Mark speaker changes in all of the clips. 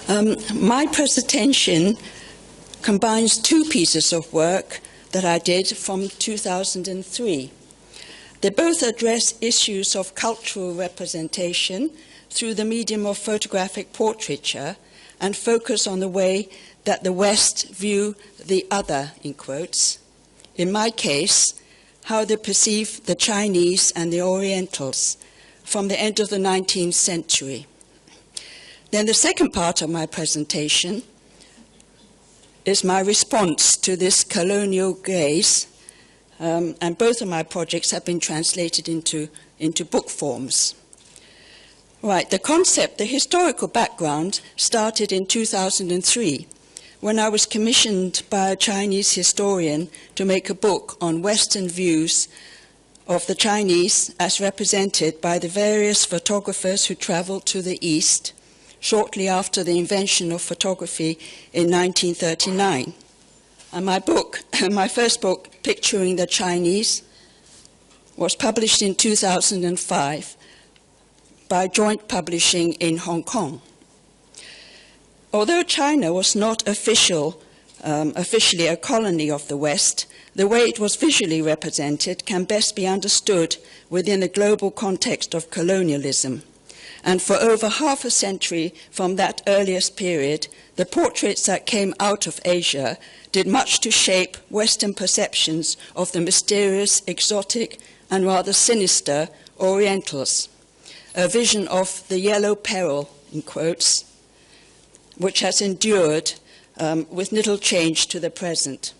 Speaker 1: My presentation combines two pieces of work that I did from 2003. They both address issues of cultural representation through the medium of photographic portraiture and focus on the way that the West view the other, in quotes. In my case, how they perceive the Chinese and the Orientals from the end of the 19th century. Then the second part of my presentation is my response to this colonial gaze, and both of my projects have been translated into book forms. Right, the concept, the historical background started in 2003 when I was commissioned by a Chinese historian to make a book on Western views of the Chinese as represented by the various photographers who traveled to the East shortly after the invention of photography in 1939. And my book, my first book, Picturing the Chinese, was published in 2005 by joint publishing in Hong Kong. Although China was not officially a colony of the West, the way it was visually represented can best be understood within the global context of colonialism. And for over half a century from that earliest period, the portraits that came out of Asia did much to shape Western perceptions of the mysterious, exotic, and rather sinister Orientals, a vision of the yellow peril, in quotes, which has endured with little change to the present.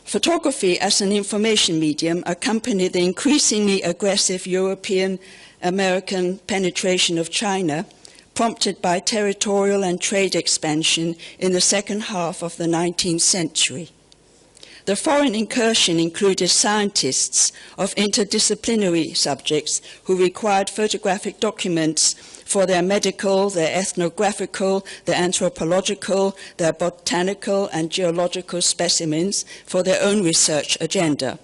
Speaker 1: Photography as an information medium accompanied the increasingly aggressive European-American penetration of China, prompted by territorial and trade expansion in the second half of the 19th century. The foreign incursion included scientists of interdisciplinary subjects who required photographic documents for their medical, their ethnographical, their anthropological, their botanical and geological specimens for their own research agenda.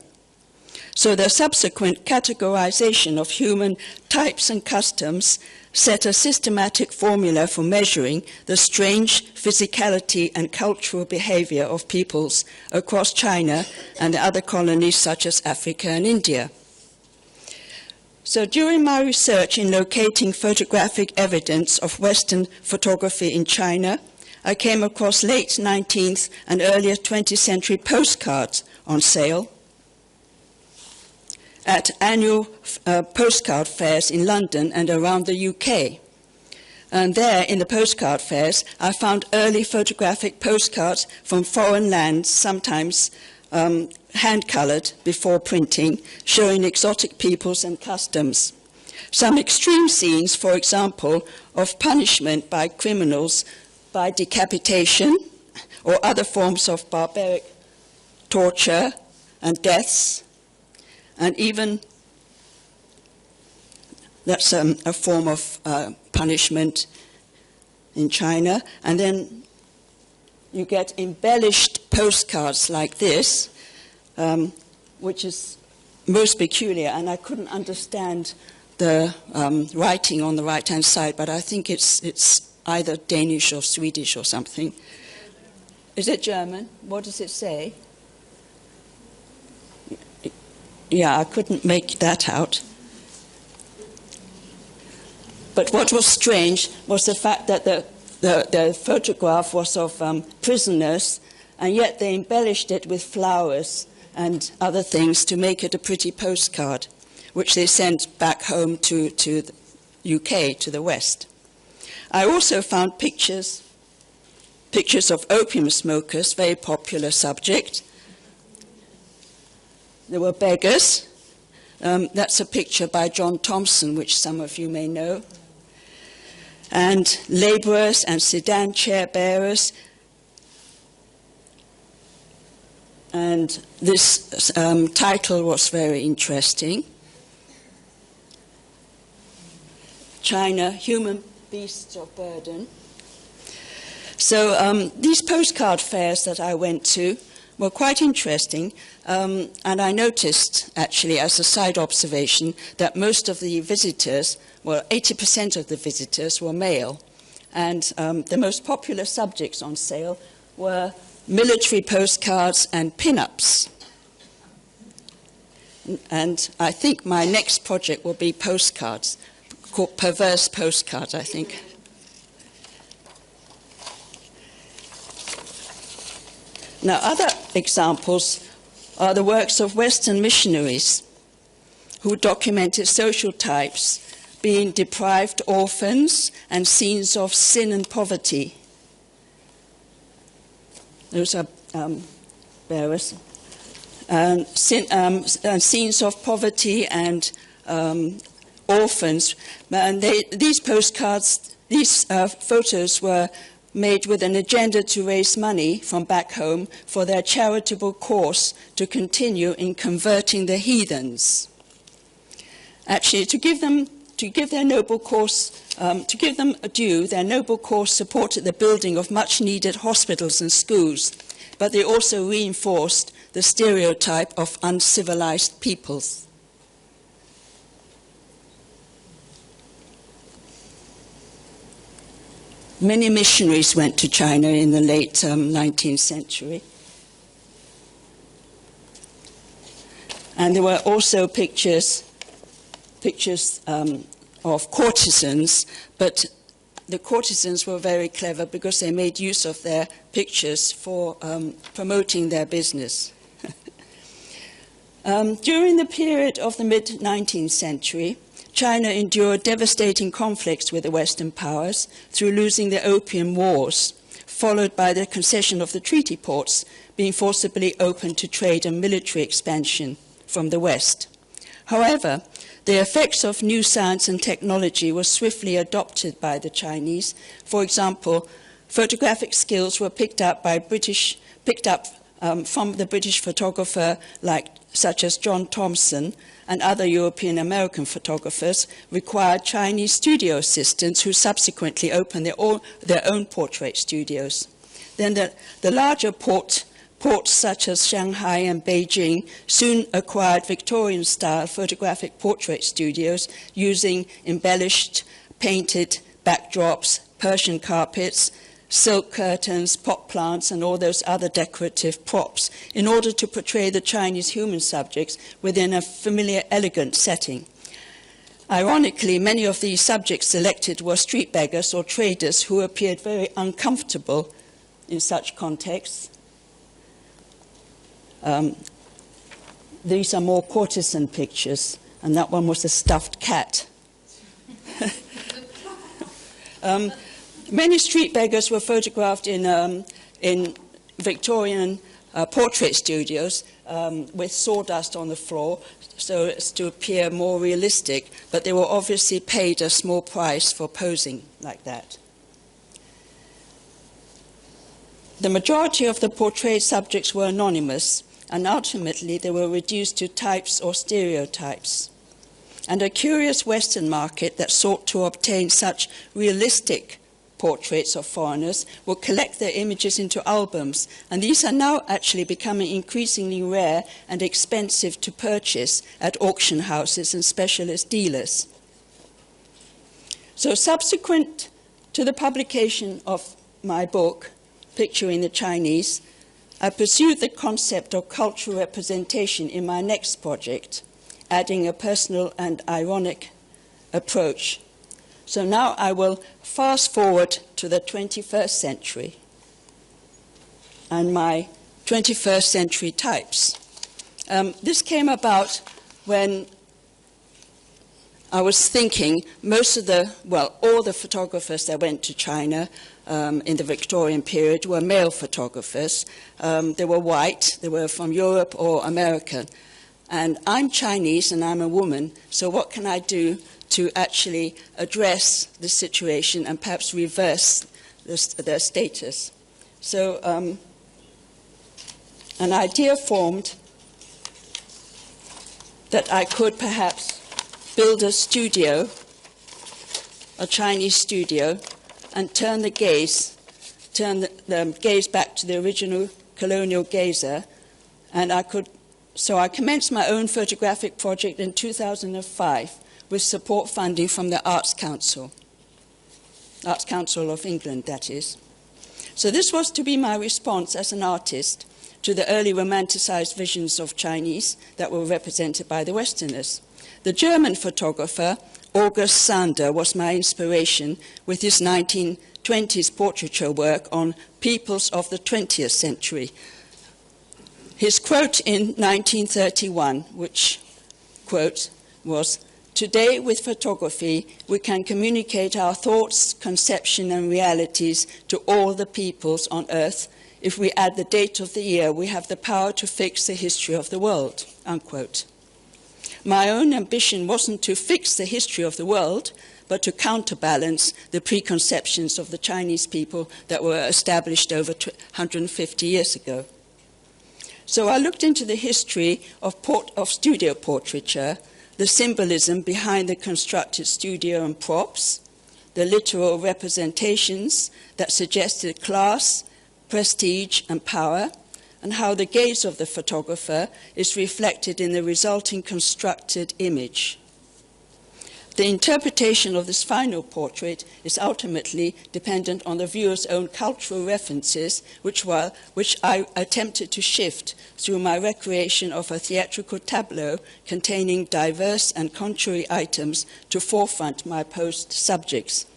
Speaker 1: So their subsequent categorization of human types and customs set a systematic formula for measuring the strange physicality and cultural behavior of peoples across China and the other colonies such as Africa and India. So during my research in locating photographic evidence of Western photography in China, I came across late 19th and earlier 20th century postcards on sale at annual postcard fairs in London and around the UK. And there, in the postcard fairs, I found early photographic postcards from foreign lands, sometimes hand-colored before printing, showing exotic peoples and customs. Some extreme scenes, for example, of punishment by criminals by decapitation or other forms of barbaric torture and deaths, and even that's a form of punishment in China. And then you get embellished postcards like this, which is most peculiar, and I couldn't understand the writing on the right-hand side, but I think it's either Danish or Swedish or something. Is it German? What does it say? Yeah, I couldn't make that out. But what was strange was the fact that the photograph was of prisoners, and yet they embellished it with flowers and other things to make it a pretty postcard, which they sent back home to the UK, to the West. I also found pictures of opium smokers, very popular subject. There were beggars. That's a picture by John Thompson, which some of you may know. And laborers and sedan chair bearers. And this title was very interesting. China, Human Beasts of Burden. So these postcard fairs that I went to were quite interesting, and I noticed, actually, as a side observation, that most of the visitors, well, 80% of the visitors were male, and the most popular subjects on sale were military postcards and pin-ups. And I think my next project will be postcards, called perverse postcards, I think. Now, other examples are the works of Western missionaries who documented social types being deprived orphans and scenes of sin and poverty. Those are various. And scenes of poverty and orphans. And these postcards, these photos were made with an agenda to raise money from back home for their charitable cause to continue in converting the heathens. Actually, to give their noble cause, to give them due, their noble cause supported the building of much-needed hospitals and schools, but they also reinforced the stereotype of uncivilized peoples. Many missionaries went to China in the late 19th century. And there were also pictures of courtesans, but the courtesans were very clever because they made use of their pictures for promoting their business. During the period of the mid-19th century, China endured devastating conflicts with the Western powers through losing the Opium Wars, followed by the concession of the treaty ports being forcibly opened to trade and military expansion from the West. However, the effects of new science and technology were swiftly adopted by the Chinese. For example, photographic skills were picked up from the British photographer such as John Thomson, and other European American photographers required Chinese studio assistants who subsequently opened their own portrait studios. Then the larger ports such as Shanghai and Beijing soon acquired Victorian-style photographic portrait studios using embellished, painted backdrops, Persian carpets, silk curtains, pot plants, and all those other decorative props in order to portray the Chinese human subjects within a familiar, elegant setting. Ironically, many of these subjects selected were street beggars or traders who appeared very uncomfortable in such contexts. These are more courtesan pictures, and that one was a stuffed cat. Many street beggars were photographed in Victorian portrait studios with sawdust on the floor so as to appear more realistic, but they were obviously paid a small price for posing like that. The majority of the portrayed subjects were anonymous, and ultimately they were reduced to types or stereotypes. And a curious Western market that sought to obtain such realistic portraits of foreigners would collect their images into albums, and these are now actually becoming increasingly rare and expensive to purchase at auction houses and specialist dealers. So subsequent to the publication of my book, Picturing the Chinese, I pursued the concept of cultural representation in my next project, adding a personal and ironic approach. So now I will fast forward to the 21st century and my 21st century types. This came about when I was thinking all the photographers that went to China in the Victorian period were male photographers. They were white, they were from Europe or America. And I'm Chinese and I'm a woman, so what can I do to actually address the situation and perhaps reverse their status? So an idea formed that I could perhaps build a studio, a Chinese studio, and turn the gaze back to the original colonial gazer, and so I commenced my own photographic project in 2005 with support funding from the Arts Council of England, that is. So this was to be my response as an artist to the early romanticized visions of Chinese that were represented by the Westerners. The German photographer August Sander was my inspiration with his 1920s portraiture work on peoples of the 20th century. His quote in 1931, which, quote, was, "Today with photography we can communicate our thoughts, conception and realities to all the peoples on earth. If we add the date of the year, we have the power to fix the history of the world," unquote. My own ambition wasn't to fix the history of the world, but to counterbalance the preconceptions of the Chinese people that were established over 150 years ago. So I looked into the history of studio portraiture, the symbolism behind the constructed studio and props, the literal representations that suggested class, prestige and power, and how the gaze of the photographer is reflected in the resulting constructed image. The interpretation of this final portrait is ultimately dependent on the viewer's own cultural references, which I attempted to shift through my recreation of a theatrical tableau containing diverse and contrary items to forefront my post subjects.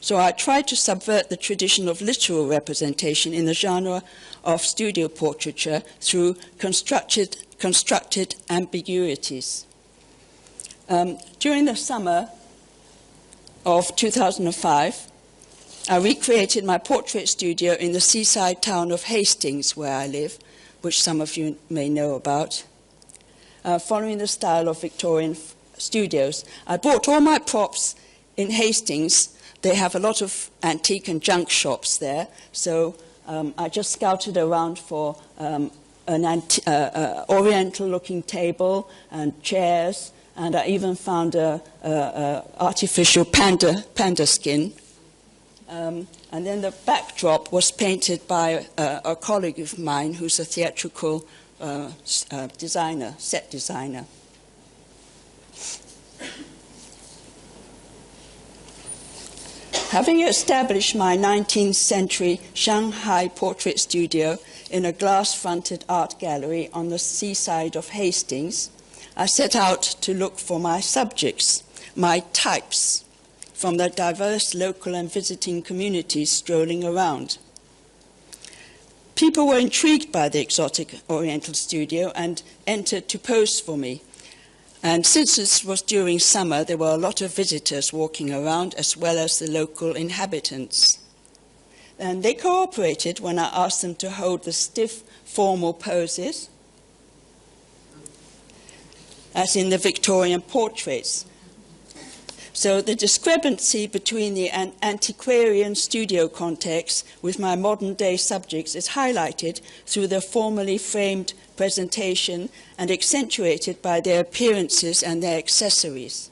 Speaker 1: So I tried to subvert the tradition of literal representation in the genre of studio portraiture through constructed ambiguities. During the summer of 2005, I recreated my portrait studio in the seaside town of Hastings, where I live, which some of you may know about, following the style of Victorian studios. I bought all my props in Hastings. They have a lot of antique and junk shops there, so I just scouted around for an oriental-looking table and chairs, and I even found a artificial panda skin. And then the backdrop was painted by a colleague of mine who's a theatrical designer, set designer. Having established my 19th century Shanghai portrait studio in a glass-fronted art gallery on the seaside of Hastings, I set out to look for my subjects, my types, from the diverse local and visiting communities strolling around. People were intrigued by the exotic Oriental studio and entered to pose for me. And since this was during summer, there were a lot of visitors walking around, as well as the local inhabitants. And they cooperated when I asked them to hold the stiff, formal poses, as in the Victorian portraits. So the discrepancy between the antiquarian studio context with my modern-day subjects is highlighted through their formally framed presentation and accentuated by their appearances and their accessories.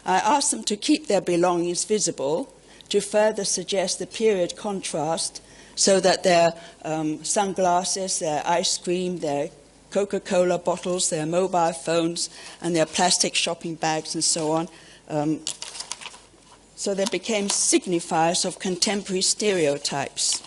Speaker 1: I asked them to keep their belongings visible to further suggest the period contrast, so that their sunglasses, their ice cream, their Coca-Cola bottles, their mobile phones, and their plastic shopping bags and so on, so they became signifiers of contemporary stereotypes.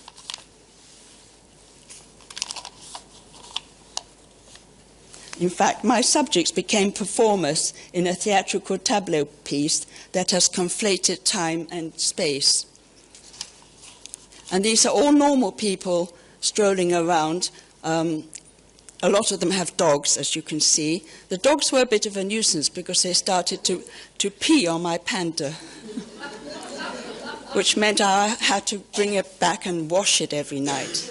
Speaker 1: In fact, my subjects became performers in a theatrical tableau piece that has conflated time and space. And these are all normal people strolling around. A lot of them have dogs, as you can see. The dogs were a bit of a nuisance because they started to pee on my panda, which meant I had to bring it back and wash it every night.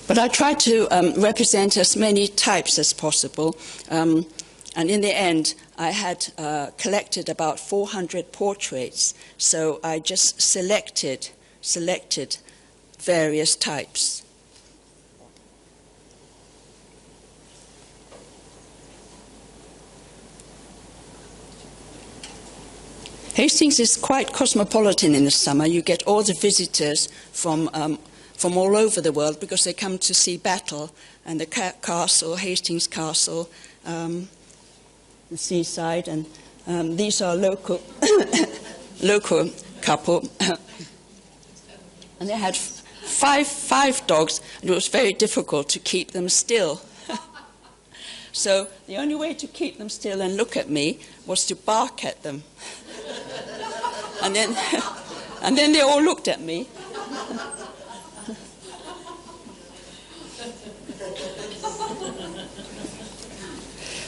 Speaker 1: But I tried to represent as many types as possible, and in the end, I had collected about 400 portraits, so I just selected various types. Hastings is quite cosmopolitan in the summer. You get all the visitors from all over the world because they come to see battle and the castle, Hastings Castle, the seaside, and these are local couple, and they had five dogs, and it was very difficult to keep them still. So the only way to keep them still and look at me was to bark at them. And then they all looked at me.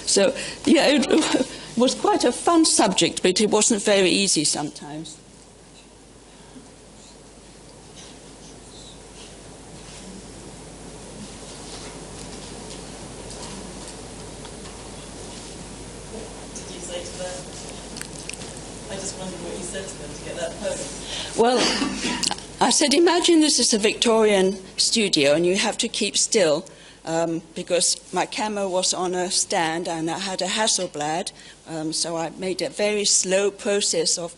Speaker 1: So, yeah, it was quite a fun subject, but it wasn't very easy sometimes.
Speaker 2: I just wondered what you said to them to get that pose.
Speaker 1: Well, I said, imagine this is a Victorian studio and you have to keep still because my camera was on a stand and I had a Hasselblad, so I made a very slow process of,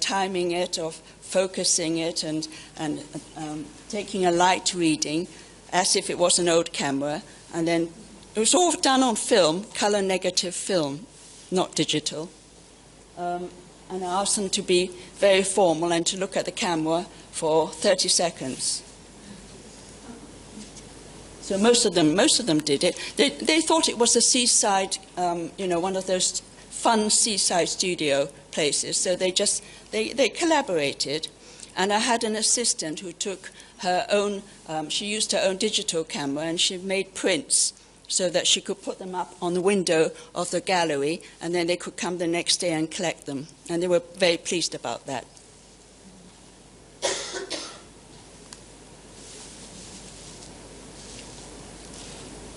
Speaker 1: timing it, of focusing it and taking a light reading as if it was an old camera, and then it was all done on film, color negative film, not digital. And I asked them to be very formal and to look at the camera for 30 seconds. So most of them did it. They thought it was a seaside, one of those fun seaside studio places. So they collaborated. And I had an assistant who took her own, she used her own digital camera and she made prints so that she could put them up on the window of the gallery, and then they could come the next day and collect them. And they were very pleased about that.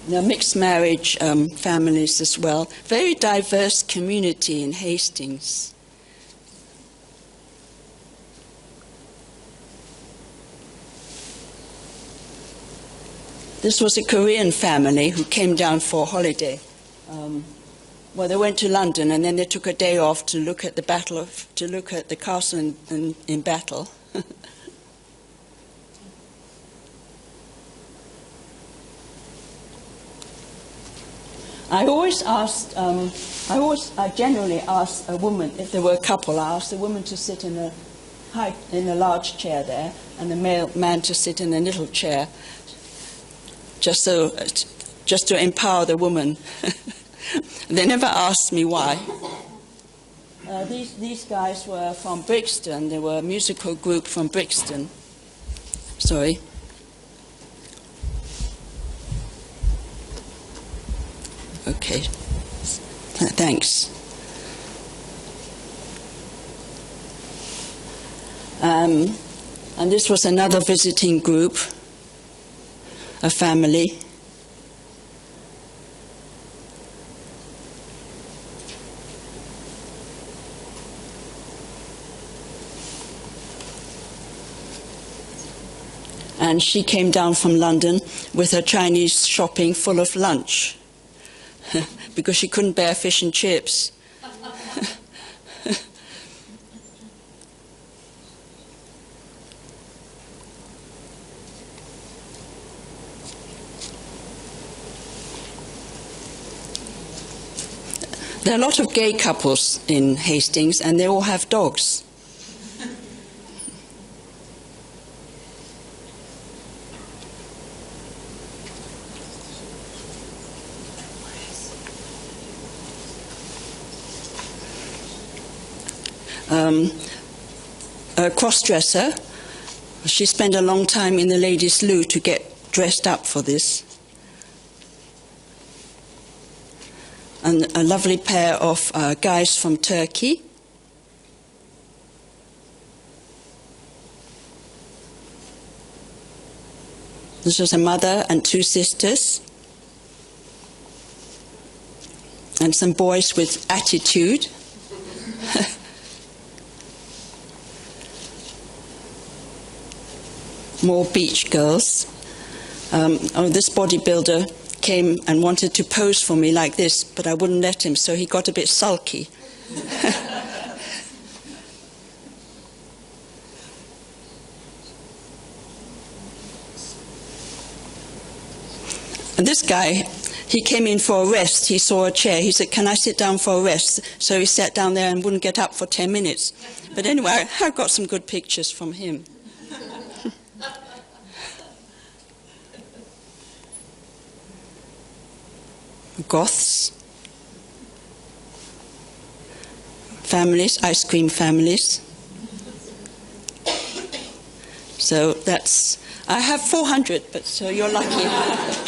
Speaker 1: Now, mixed marriage families as well. Very diverse community in Hastings. This was a Korean family who came down for a holiday. They went to London and then they took a day off to look at the castle in battle. I generally asked a woman, if there were a couple, I asked the woman to sit in a large chair there and the man to sit in a little chair, just to empower the woman. They never asked me why. These guys were from Brixton. They were a musical group from Brixton. Sorry. Okay. Thanks. And this was another visiting group, a family. And she came down from London with her Chinese shopping full of lunch because she couldn't bear fish and chips. There are a lot of gay couples in Hastings, and they all have dogs. A cross-dresser. She spent a long time in the ladies' loo to get dressed up for this. And a lovely pair of guys from Turkey. This was a mother and two sisters. And some boys with attitude. More beach girls. This bodybuilder came and wanted to pose for me like this, but I wouldn't let him, so he got a bit sulky. And this guy, he came in for a rest. He saw a chair. He said, "Can I sit down for a rest?" So he sat down there and wouldn't get up for 10 minutes. But anyway, I got some good pictures from him. Goths, families, ice cream families. So that's, I have 400, but so you're lucky.